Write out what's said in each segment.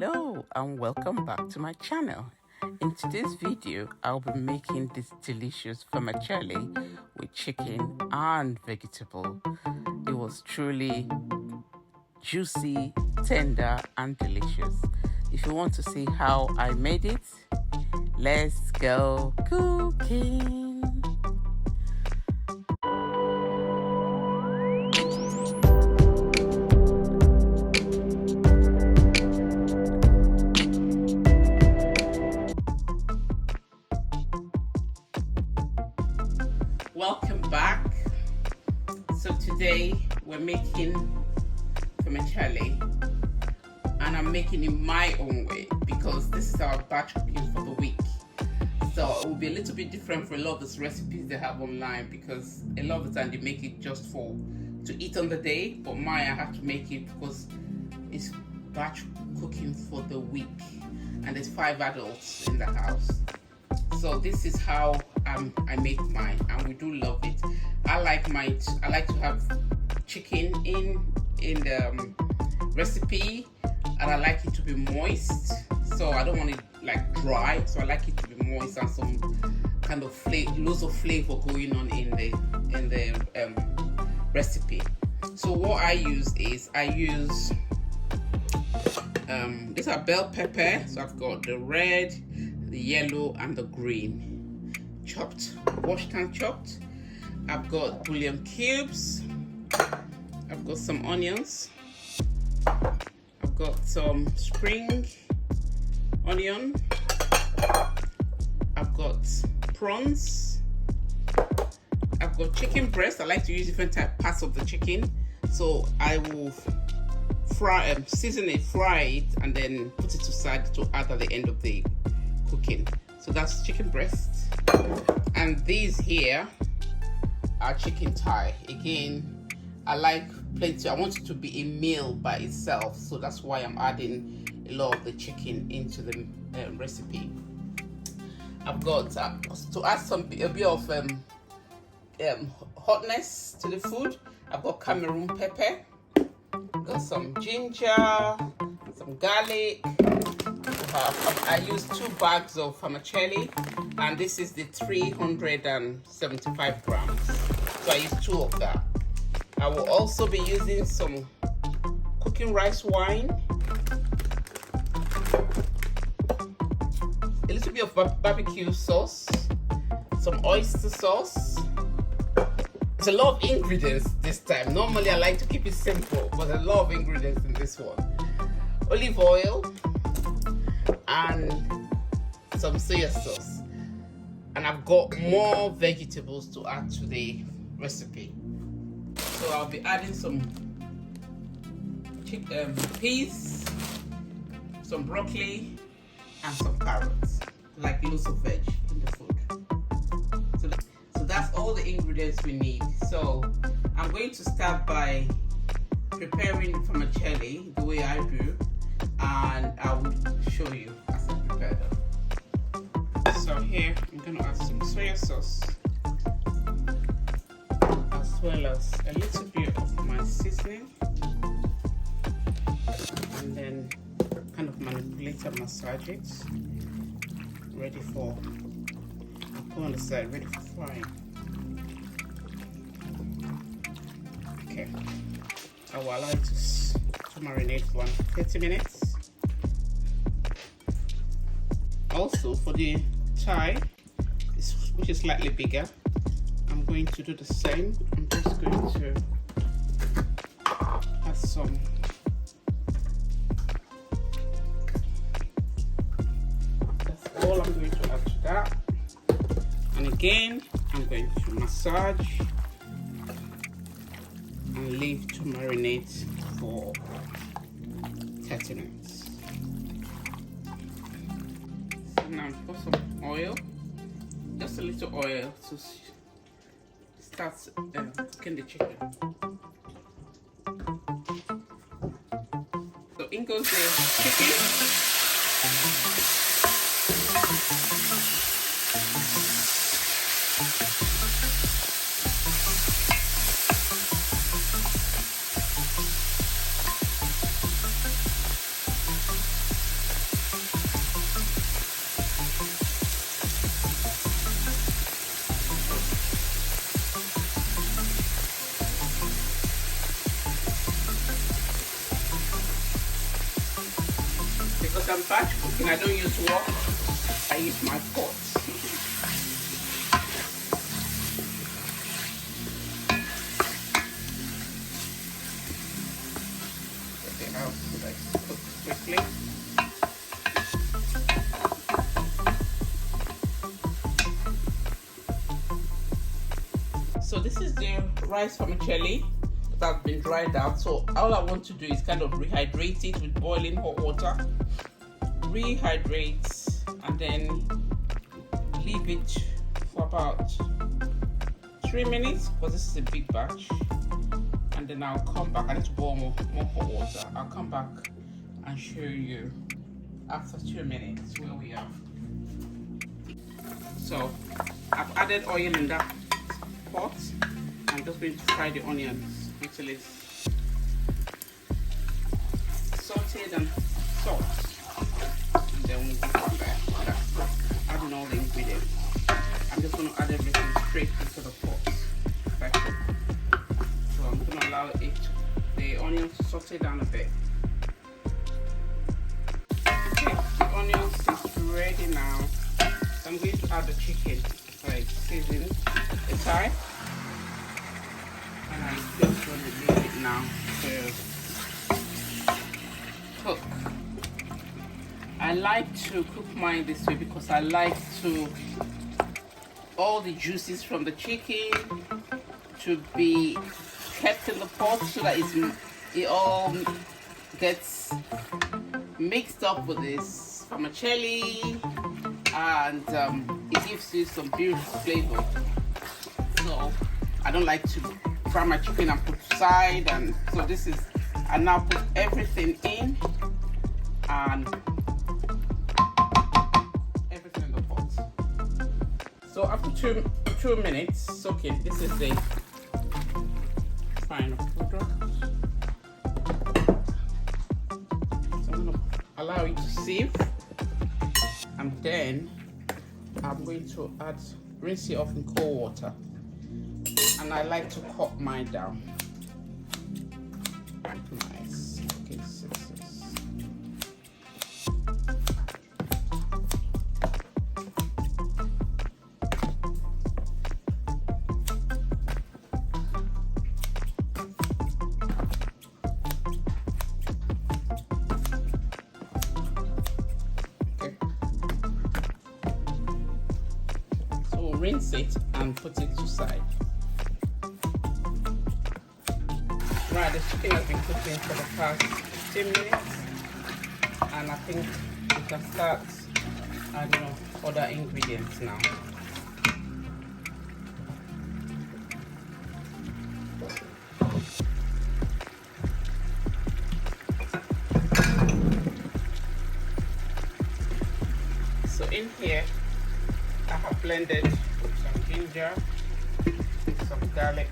Hello and welcome back to my channel. In today's video, I'll be making this delicious vermicelli with chicken and vegetable. It was truly juicy, tender and delicious. If you want to see how I made it, let's go cooking. Welcome back. So today we're making vermicelli, and I'm making it my own way because this is our batch cooking for the week. So it will be a little bit different for a lot of those recipes they have online, because a lot of the time they make it just to eat on the day, but mine I have to make it because it's batch cooking for the week, and there's 5 adults in the house. So this is how I make mine, and we do love it. I like to have chicken in the recipe, and I like it to be moist. So I don't want it like dry. So I like it to be moist and some kind of loads of flavor going on in the recipe. So what I use is these are bell pepper. So I've got the red, the yellow and the green, chopped, washed and chopped. I've got bouillon cubes. I've got some onions. I've got some spring onion. I've got prawns. I've got chicken breast. I like to use different parts of the chicken, so I will season it, fry it, and then put it aside to add at the end of the cooking. So that's chicken breast, and these here are chicken thigh. Again, I like plenty. I want it to be a meal by itself, so that's why I'm adding a lot of the chicken into the recipe. I've got to add a bit of hotness to the food. I've got Cameroon pepper. I've got some ginger, some garlic. I use 2 bags of vermicelli, and this is the 375 grams. So I use 2 of that. I will also be using some cooking rice wine, a little bit of barbecue sauce, some oyster sauce. It's a lot of ingredients this time. Normally I like to keep it simple, but a lot of ingredients in this one. Olive oil and some soy sauce, and I've got more vegetables to add to the recipe. So I'll be adding some peas, some broccoli and some carrots, like loads of veg in the food. So that's all the ingredients we need. So I'm going to start by preparing vermicelli the way I do, and I will show you as I prepare them. So here I'm going to add some soy sauce, as well as a little bit of my seasoning, and then kind of manipulate and massage it, ready for, I'll put on the side, ready for frying. Okay, I will allow it to marinate for 30 minutes. Also for the thigh, which is slightly bigger, I'm going to do the same. I'm just going to add some that's all I'm going to add to that. And again, I'm going to massage and leave to marinate for 30 minutes. So now put some oil, just a little oil to start cooking the chicken. So in goes the chicken. because I'm batch cooking, I don't use wok, I use my pot. Take it out so that it cooks quickly. So this is the rice vermicelli that's been dried out. So all I want to do is kind of rehydrate it with boiling hot water. Rehydrate and then leave it for about 3 minutes because this is a big batch. And then I'll come back. I need to boil more hot water. I'll come back and show you after 2 minutes where we are. So I've added oil in that pot. I'm just going to fry the onions until it's sauteed and salt, and then we'll go from there. Adding all the ingredients. I'm just going to add everything straight into the pot. Like so. So I'm going to allow the onions to saute down a bit. Okay, the onions is ready now. So I'm going to add the chicken. Like season the Thai, and I'm just going to leave it now to cook. I like to cook mine this way because I like to all the juices from the chicken to be kept in the pot so that it all gets mixed up with this vermicelli, and it gives you some beautiful flavor. So I don't like to fry my chicken and put aside, and so this is, I now put everything in and everything in the pot. So after two minutes, okay, this is the final product. So I'm gonna allow it to sieve. And then I'm going to rinse it off in cold water. And I like to cut mine down. Nice. Okay, rinse it and put it to side. Right, the chicken has been cooking for the past 15 minutes, and I think we can start adding other ingredients now. So in here I have blended some ginger, some garlic,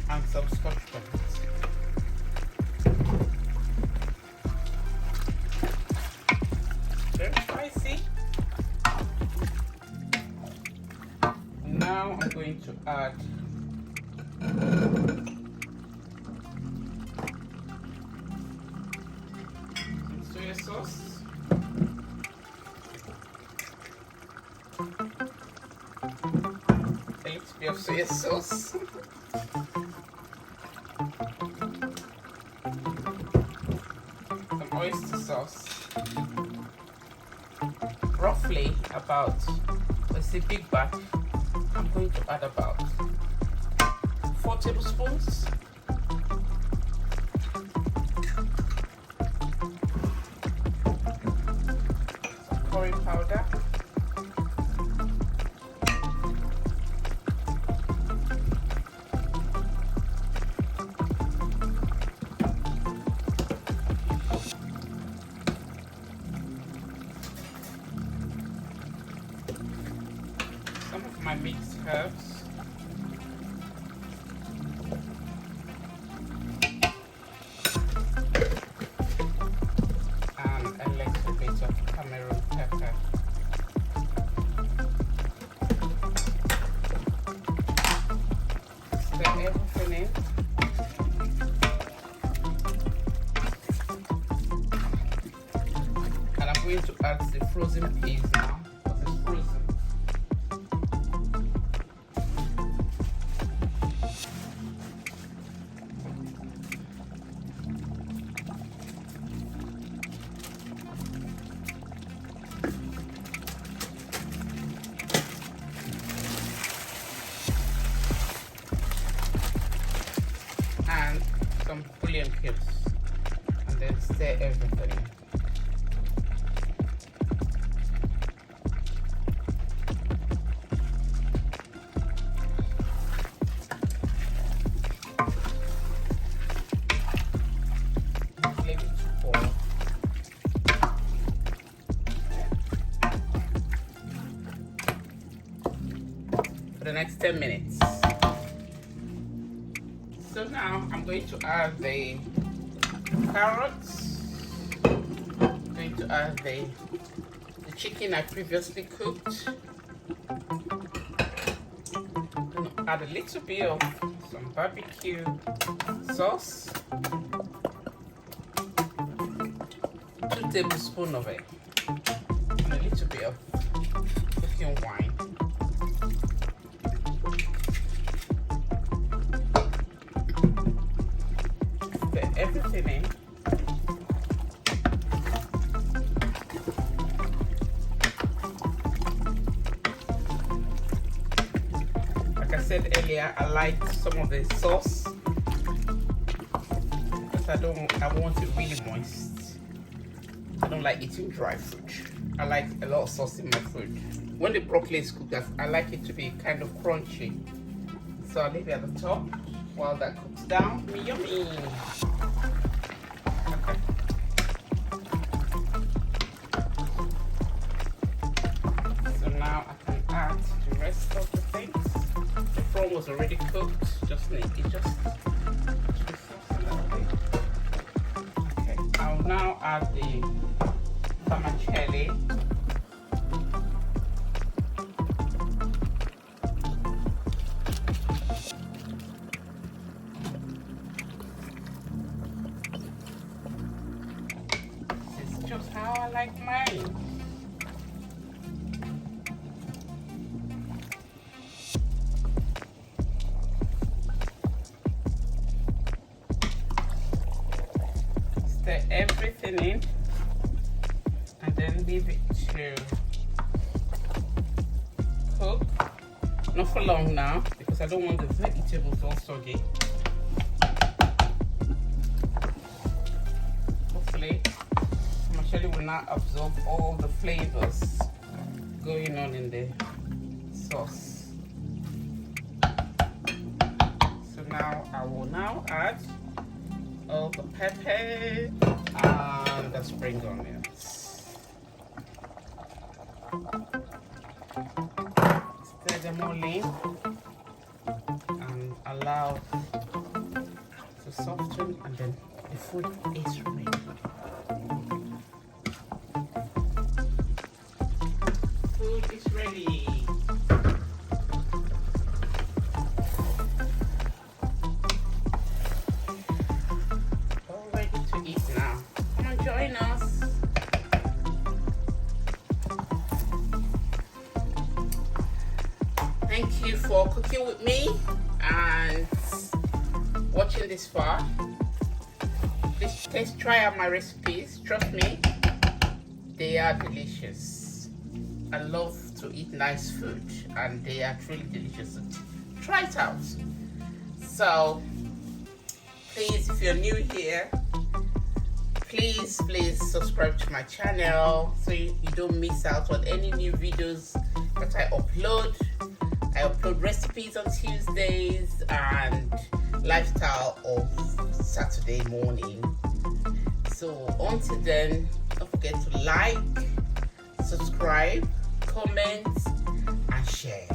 and some scotch bonnet. Very spicy. Now I'm going to add some soy sauce. Of soy sauce. Some oyster sauce. Roughly about, let's say big batch, I'm going to add about 4 tablespoons. Some curry powder. My mixed herbs, and a little bit of Cameroon pepper. Stir everything in. going to add the frozen peas now because it's frozen. And some bouillon cubes, and then stir everything. Leave it to boil. For the next 10 minutes. So now I'm going to add the carrots. I'm going to add the chicken I previously cooked. I'm going to add a little bit of some barbecue sauce. 2 tablespoons of it. And a little bit of cooking wine. Everything in. Like I said earlier, I like some of the sauce because I want it really moist. I don't like eating dry food. I like a lot of sauce in my food. When the broccoli is cooked, I like it to be kind of crunchy. So I'll leave it at the top while that cooks down. Yummy! Of the things. The prawn was already cooked, just need it just to be sauced a little bit. Okay, I'll now add the vermicelli. This is just how I like mine. Stir everything in and then leave it to cook. Not for long now because I don't want the vegetables all soggy. Hopefully, vermicelli will now absorb all the flavors going on in the sauce. So now I will now add all the pepper and the spring onions. Stir them all in and allow to soften, and then the food is ready. Food is ready. Join us. Thank you for cooking with me and watching this far. Please try out my recipes. Trust me, they are delicious. I love to eat nice food and they are truly delicious. Try it out. So please, if you're new here, please subscribe to my channel so you don't miss out on any new videos that I upload. I upload recipes on Tuesdays and lifestyle of Saturday morning. So until then, don't forget to like, subscribe, comment and share.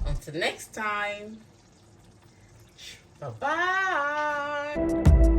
Until next time, bye bye.